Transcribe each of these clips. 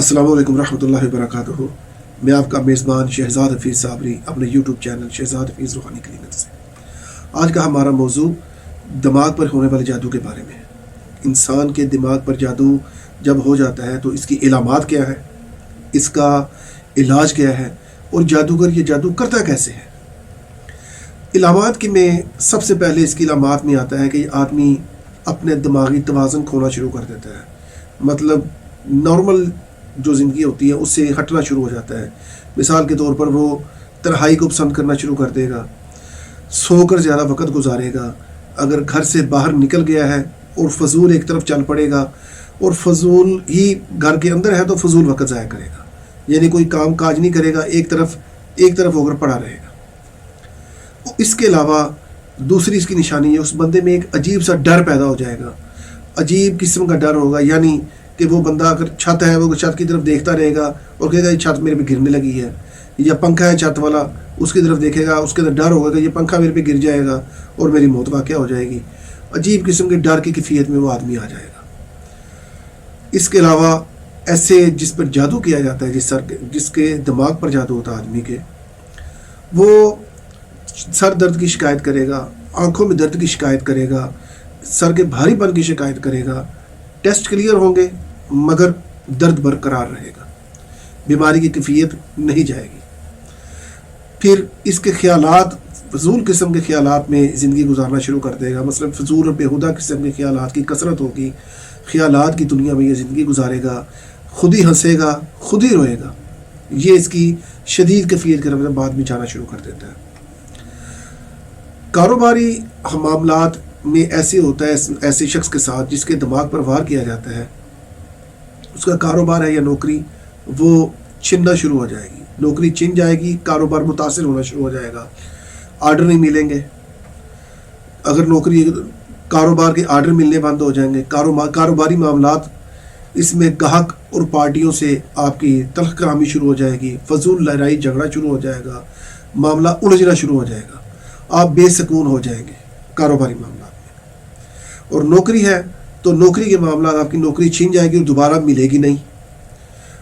السلام علیکم ورحمۃ اللہ وبرکاتہ۔ میں آپ کا میزبان شہزاد حفیظ صابری اپنے یوٹیوب چینل شہزاد حفیظ روحانی کلینک سے۔ آج کا ہمارا موضوع دماغ پر ہونے والے جادو کے بارے میں ہے۔ انسان کے دماغ پر جادو جب ہو جاتا ہے تو اس کی علامات کیا ہے، اس کا علاج کیا ہے، اور جادوگر یہ جادو کرتا کیسے ہے۔ علامات کی میں سب سے پہلے اس کی علامات میں آتا ہے کہ یہ آدمی اپنے دماغی توازن کھونا شروع کر دیتا ہے، مطلب نارمل جو زندگی ہوتی ہے اس سے ہٹنا شروع ہو جاتا ہے۔ مثال کے طور پر وہ تنہائی کو پسند کرنا شروع کر دے گا، سو کر زیادہ وقت گزارے گا، اگر گھر سے باہر نکل گیا ہے اور فضول ایک طرف چل پڑے گا اور فضول ہی گھر کے اندر ہے تو فضول وقت ضائع کرے گا، یعنی کوئی کام کاج نہیں کرے گا، ایک طرف ہو کر پڑا رہے گا۔ اس کے علاوہ دوسری اس کی نشانی ہے، اس بندے میں ایک عجیب سا ڈر پیدا ہو جائے گا، عجیب قسم کا ڈر ہوگا، یعنی کہ وہ بندہ اگر چھت ہے وہ چھت کی طرف دیکھتا رہے گا اور کہے گا یہ چھت میرے پہ گرنے لگی ہے، یا پنکھا ہے چھت والا اس کی طرف دیکھے گا، اس کے اندر ڈر ہوگا کہ یہ پنکھا میرے پہ گر جائے گا اور میری موت واقع ہو جائے گی۔ عجیب قسم کے ڈر کی کیفیت میں وہ آدمی آ جائے گا۔ اس کے علاوہ ایسے جس پر جادو کیا جاتا ہے، جس کے دماغ پر جادو ہوتا ہے آدمی کے، وہ سر درد کی شکایت کرے گا، آنکھوں میں درد کی شکایت کرے گا، سر کے بھاری پن کی شکایت کرے گا، ٹیسٹ کلیئر ہوں گے مگر درد برقرار رہے گا، بیماری کی کیفیت نہیں جائے گی۔ پھر اس کے خیالات فضول قسم کے خیالات میں زندگی گزارنا شروع کر دے گا، مثلا فضول اور بیہودہ قسم کے خیالات کی کثرت ہوگی، خیالات کی دنیا میں یہ زندگی گزارے گا، خود ہی ہنسے گا، خود ہی روئے گا۔ یہ اس کی شدید کیفیت کے بعد میں جانا شروع کر دیتا ہے۔ کاروباری معاملات میں ایسے ہوتا ہے ایسے شخص کے ساتھ جس کے دماغ پر وار کیا جاتا ہے، اس کا کاروبار ہے یا نوکری، وہ چھننا شروع ہو جائے گی، نوکری چھن جائے گی، کاروبار متاثر ہونا شروع ہو جائے گا، آرڈر نہیں ملیں گے، اگر کاروبار کے آرڈر ملنے بند ہو جائیں گے، کاروباری معاملات اس میں گاہک اور پارٹیوں سے آپ کی تلخ کلامی شروع ہو جائے گی، فضول لڑائی جھگڑا شروع ہو جائے گا، معاملہ الجھنا شروع ہو جائے گا، آپ بے سکون ہو جائیں گے کاروباری معاملات میں۔ اور نوکری ہے تو نوکری کے معاملات آپ کی نوکری چھین جائے گی اور دوبارہ ملے گی نہیں،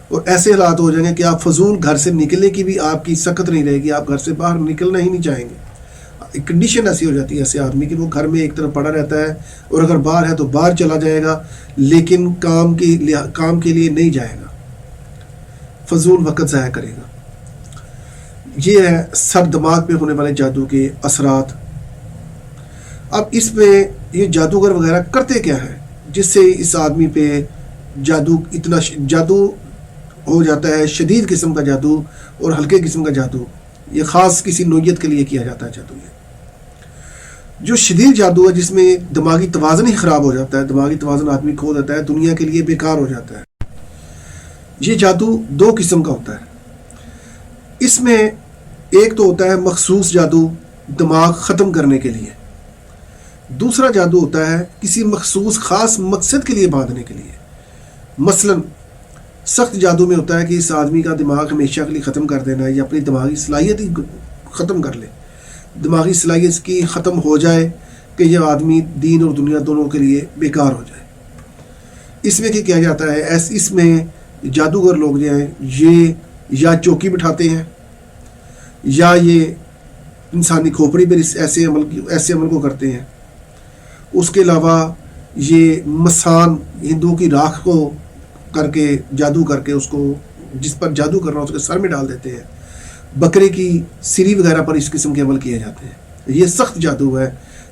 اور ایسے حالات ہو جائیں گے کہ آپ فضول گھر سے نکلنے کی بھی آپ کی سخت نہیں رہے گی، آپ گھر سے باہر نکلنا ہی نہیں چاہیں گے۔ ایک کنڈیشن ایسی ہو جاتی ہے ایسے آدمی کہ وہ گھر میں ایک طرف پڑا رہتا ہے اور اگر باہر ہے تو باہر چلا جائے گا لیکن کام کے لیے نہیں جائے گا، فضول وقت ضائع کرے گا۔ یہ ہے سر دماغ پہ ہونے والے جادو کے اثرات۔ اب اس میں یہ جادوگر وغیرہ کرتے کیا ہے جس سے اس آدمی پہ جادو ہو جاتا ہے، شدید قسم کا جادو اور ہلکے قسم کا جادو، یہ خاص کسی نوعیت کے لیے کیا جاتا ہے جادو۔ یہ جو شدید جادو ہے جس میں دماغی توازن ہی خراب ہو جاتا ہے، دماغی توازن آدمی کھو دیتا ہے، دنیا کے لیے بیکار ہو جاتا ہے۔ یہ جادو دو قسم کا ہوتا ہے۔ اس میں ایک تو ہوتا ہے مخصوص جادو دماغ ختم کرنے کے لیے، دوسرا جادو ہوتا ہے کسی مخصوص خاص مقصد کے لیے باندھنے کے لیے۔ مثلا سخت جادو میں ہوتا ہے کہ اس آدمی کا دماغ ہمیشہ کے لیے ختم کر دینا ہے یا اپنی دماغی صلاحیت ہی ختم کر لے، دماغی صلاحیت کی ختم ہو جائے کہ یہ آدمی دین اور دنیا دونوں کے لیے بیکار ہو جائے۔ اس میں کیا جاتا ہے، اس میں جادوگر لوگ جو ہیں یہ یا چوکی بٹھاتے ہیں یا یہ انسانی کھوپڑی پر ایسے عمل کو کرتے ہیں۔ اس کے علاوہ یہ مسان ہندوؤں کی راکھ کو کر کے جادو کر کے اس کو جس پر جادو کرنا اس کے سر میں ڈال دیتے ہیں، بکرے کی سری وغیرہ پر اس قسم کے عمل کیے جاتے ہیں۔ یہ سخت جادو ہے،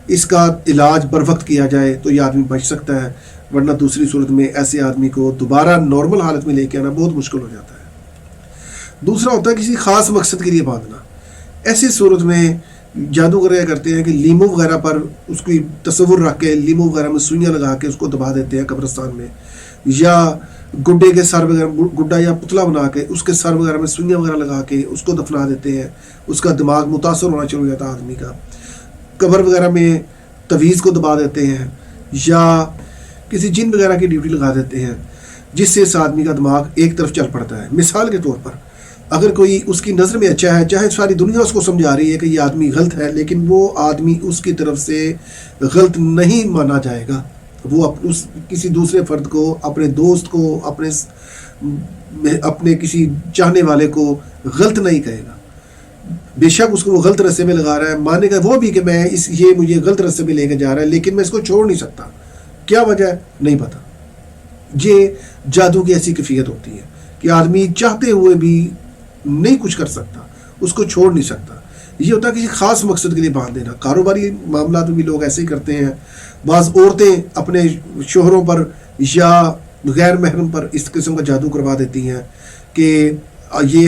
اس کا علاج بر وقت کیا جائے تو یہ آدمی بچ سکتا ہے، ورنہ دوسری صورت میں ایسے آدمی کو دوبارہ نارمل حالت میں لے کے آنا بہت مشکل ہو جاتا ہے۔ دوسرا ہوتا ہے کسی خاص مقصد کے لیے باندھنا۔ ایسی صورت میں جادوگر یہ کرتے ہیں کہ لیمو وغیرہ پر اس کی تصور رکھ کے لیمو وغیرہ میں سوئیاں لگا کے اس کو دبا دیتے ہیں قبرستان میں، یا گڈے کے سر وغیرہ گڈا یا پتلا بنا کے اس کے سر وغیرہ میں سوئیاں وغیرہ لگا کے اس کو دفنا دیتے ہیں، اس کا دماغ متاثر ہونا شروع ہو جاتا ہے آدمی کا۔ قبر وغیرہ میں تویز کو دبا دیتے ہیں یا کسی جن وغیرہ کی ڈیوٹی لگا دیتے ہیں جس سے اس آدمی کا دماغ ایک طرف چل پڑتا ہے۔ مثال کے طور پر اگر کوئی اس کی نظر میں اچھا ہے، چاہے ساری دنیا اس کو سمجھا رہی ہے کہ یہ آدمی غلط ہے، لیکن وہ آدمی اس کی طرف سے غلط نہیں مانا جائے گا، وہ کسی دوسرے فرد کو، اپنے دوست کو، اپنے اپنے کسی چاہنے والے کو غلط نہیں کہے گا. بے شک اس کو وہ غلط رستے میں لگا رہا ہے، مانے گا وہ بھی کہ میں یہ مجھے غلط رستے میں لے کے جا رہا ہے، لیکن میں اس کو چھوڑ نہیں سکتا. کیا وجہ ہے نہیں پتا. یہ جادو کی ایسی کیفیت ہوتی ہے کہ آدمی چاہتے ہوئے بھی نہیں کچھ کر سکتا، اس کو چھوڑ نہیں سکتا. یہ ہوتا ہے کسی خاص مقصد کے لیے باندھ دینا. کاروباری معاملات میں بھی لوگ ایسے ہی کرتے ہیں. بعض عورتیں اپنے شوہروں پر یا غیر محرم پر اس قسم کا جادو کروا دیتی ہیں کہ یہ